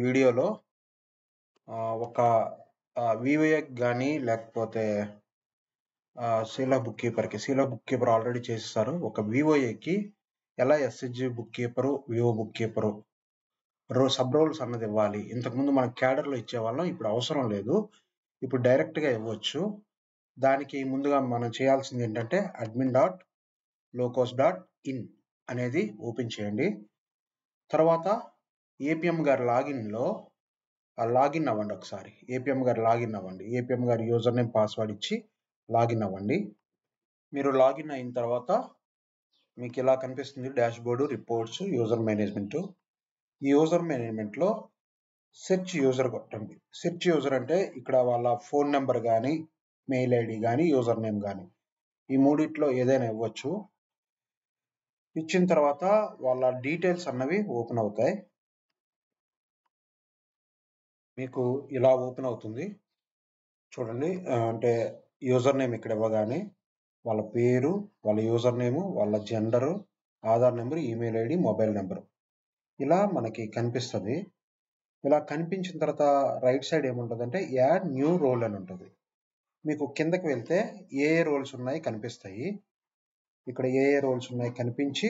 వీడియోలో ఒక వివోఏ కానీ లేకపోతే సీలా బుక్ కీపర్ ఆల్రెడీ చేసేసారు. ఒక వివోఏకి ఎలా SHG bookkeeper, VO book keeper sub roles అన్నది ఇవ్వాలి. ఇంతకుముందు మనం క్యాడర్లో ఇచ్చేవాళ్ళం, ఇప్పుడు అవసరం లేదు. ఇప్పుడు డైరెక్ట్గా ఇవ్వచ్చు. దానికి ముందుగా మనం చేయాల్సింది ఏంటంటే admin.locos.in అనేది ఓపెన్ చేయండి. తర్వాత ఏపీఎం గారి లాగిన్లో లాగిన్ అవ్వండి. ఒకసారి ఏపీఎం గారు లాగిన్ అవ్వండి. ఏపీఎం గారి యూజర్ నేమ్ పాస్వర్డ్ ఇచ్చి లాగిన్ అవ్వండి. మీరు లాగిన్ అయిన తర్వాత మీకు ఇలా కనిపిస్తుంది dash board, reports, user management. ఈ యూజర్ మేనేజ్మెంట్లో సెర్చ్ యూజర్ కొట్టండి. సెర్చ్ యూజర్ అంటే ఇక్కడ వాళ్ళ ఫోన్ నెంబర్ కానీ, మెయిల్ ఐడి కానీ, యూజర్ నేమ్ కానీ ఈ మూడిట్లో ఏదైనా ఇవ్వచ్చు. ఇచ్చిన తర్వాత వాళ్ళ డీటెయిల్స్ అన్నవి ఓపెన్ అవుతాయి. మీకు ఇలా ఓపెన్ అవుతుంది చూడండి. అంటే యూజర్ నేమ్ ఇక్కడ ఇవ్వగానే వాళ్ళ పేరు, వాళ్ళ యూజర్ నేము, వాళ్ళ gender, Aadhaar number, email ID, mobile number ఇలా మనకి కనిపిస్తుంది. ఇలా కనిపించిన తర్వాత రైట్ సైడ్ ఏముంటుందంటే యాడ్ న్యూ రోల్ అని ఉంటుంది. మీకు కిందకి వెళ్తే ఏ రోల్స్ ఉన్నాయి కనిపిస్తాయి. ఇక్కడ ఏ రోల్స్ ఉన్నాయి కనిపించి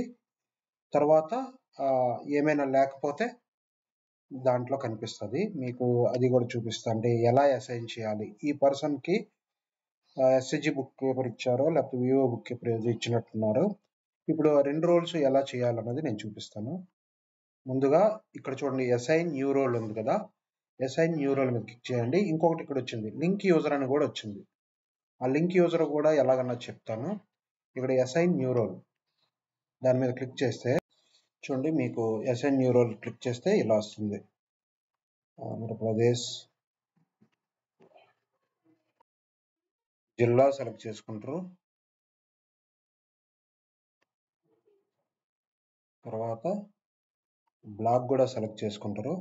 తర్వాత ఏమైనా లేకపోతే దాంట్లో కనిపిస్తుంది. మీకు అది కూడా చూపిస్తా. అంటే ఎలా అసైన్ చేయాలి, ఈ పర్సన్కి ఎస్హెచ్జి బుక్ కీపర్ ఇచ్చారో లేకపోతే వివో బుక్ కీపర్ ఇచ్చినట్టున్నారు. ఇప్పుడు 2 రోల్స్ ఎలా చేయాలన్నది నేను చూపిస్తాను. ముందుగా ఇక్కడ చూడండి అసైన్ న్యూ రోల్ ఉంది కదా, అసైన్ న్యూ రోల్ మీద క్లిక్ చేయండి. ఇంకొకటి ఇక్కడ వచ్చింది లింక్ యూజర్ అని కూడా వచ్చింది. ఆ లింక్ యూజర్ కూడా ఎలాగన్నా చెప్తాను. ఇక్కడ అసైన్ న్యూ రోల్ దాని మీద క్లిక్ చేస్తే చూడండి, మీకు అసైన్ న్యూ రోల్ క్లిక్ చేస్తే ఇలా వస్తుంది. ఆంధ్రప్రదేశ్ జిల్లా సెలెక్ట్ చేసుకుంటారు. తర్వాత బ్లాక్ కూడా సెలెక్ట్ చేసుకుంటారు.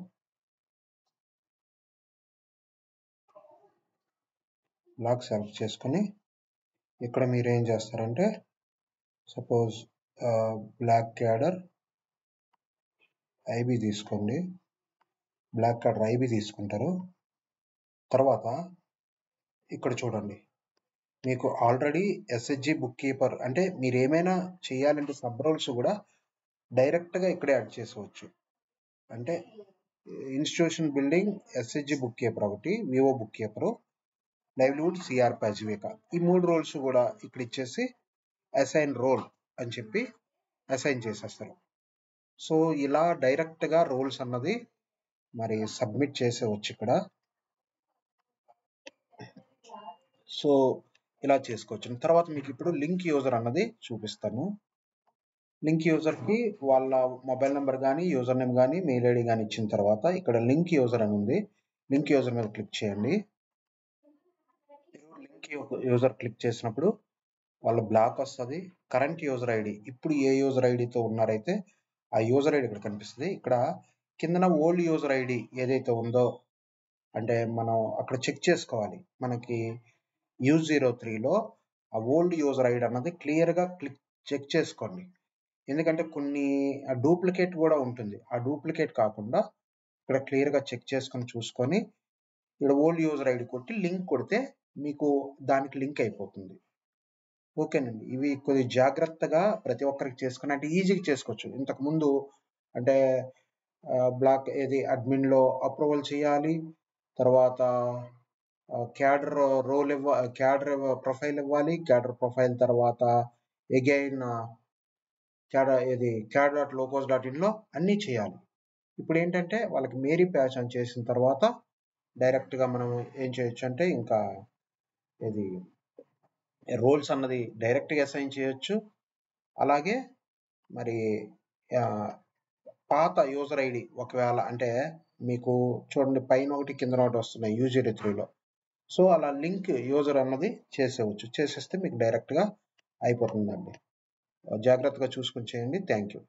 బ్లాక్ సెలెక్ట్ చేసుకుని ఇక్కడ మీరు ఏం చేస్తారంటే సపోజ్ బ్లాక్ క్యాడర్ ఐబీ తీసుకోండి. బ్లాక్ క్యాడర్ ఐబీ తీసుకుంటారు. తర్వాత ఇక్కడ చూడండి, మీకు ఆల్రెడీ ఎస్హెచ్జి బుక్ కీపర్ అంటే మీరు ఏమైనా చేయాలంటే సబ్ రోల్స్ కూడా డైరెక్ట్గా ఇక్కడే యాడ్ చేసుకోవచ్చు. అంటే institution building, SHG book keeper ఒకటి, VO book keeper, livelihood, CR పాజివేక ఈ 3 రోల్స్ కూడా ఇక్కడ ఇచ్చేసి అసైన్ రోల్ అని చెప్పి అసైన్ చేసేస్తారు. సో ఇలా డైరెక్ట్గా రోల్స్ అన్నది మరి సబ్మిట్ చేసేవచ్చు ఇక్కడ. సో ఇలా చేసుకోవచ్చు. తర్వాత మీకు ఇప్పుడు లింక్ యూజర్ అన్నది చూపిస్తాను. లింక్ యూజర్కి వాళ్ళ మొబైల్ నెంబర్ కానీ, యూజర్ నేమ్ కానీ, మెయిల్ ఐడి కానీ ఇచ్చిన తర్వాత ఇక్కడ లింక్ యూజర్ అని ఉంది. లింక్ యూజర్ మీద క్లిక్ చేయండి. లింక్ యూజర్ క్లిక్ చేసినప్పుడు వాళ్ళ బ్లాక్ వస్తుంది. కరెంట్ యూజర్ ఐడి, ఇప్పుడు ఏ యూజర్ ఐడితో ఉన్నారైతే ఆ యూజర్ ఐడి ఇక్కడ కనిపిస్తుంది. ఇక్కడ కిందన ఓల్డ్ యూజర్ ఐడి ఏదైతే ఉందో అంటే మనం అక్కడ చెక్ చేసుకోవాలి. మనకి U03లో ఆ ఓల్డ్ యూజర్ ఐడి అన్నది క్లియర్గా చెక్ చేసుకోండి. ఎందుకంటే కొన్ని డూప్లికేట్ కూడా ఉంటుంది. ఆ డూప్లికేట్ కాకుండా ఇక్కడ క్లియర్గా చెక్ చేసుకొని చూసుకొని ఇక్కడ ఓల్డ్ యూజర్ ఐడి కొట్టి లింక్ కొడితే మీకు దానికి లింక్ అయిపోతుంది. ఓకేనండి. ఇవి కొద్ది జాగ్రత్తగా ప్రతి ఒక్కరికి చేసుకుని అంటే ఈజీగా చేసుకోవచ్చు. ఇంతకుముందు అంటే బ్లాక్ ఏది అడ్మిన్లో అప్రూవల్ చేయాలి, తర్వాత క్యాడర్ రోల్ క్యాడర్ ప్రొఫైల్ ఇవ్వాలి, క్యాడర్ ప్రొఫైల్ తర్వాత అగైన్ cadr.locos.inలో అన్నీ చేయాలి. ఇప్పుడు ఏంటంటే వాళ్ళకి మేరీ ప్యాచ్ అని చేసిన తర్వాత డైరెక్ట్గా మనం ఏం చేయొచ్చు అంటే ఇంకా ఇది రోల్స్ అన్నది డైరెక్ట్గా అసైన్ చేయొచ్చు. అలాగే మరి పాత యూజర్ ఐడి ఒకవేళ అంటే మీకు చూడండి పైన ఒకటి కింద ఒకటి వస్తున్నాయి U03లో. సో అలా లింక్ యూజర్ అన్నది చేసేస్తే మీకు డైరెక్ట్గా అయిపోతుందండి. జాగ్రత్తగా చూసుకొని చేయండి. Thank you.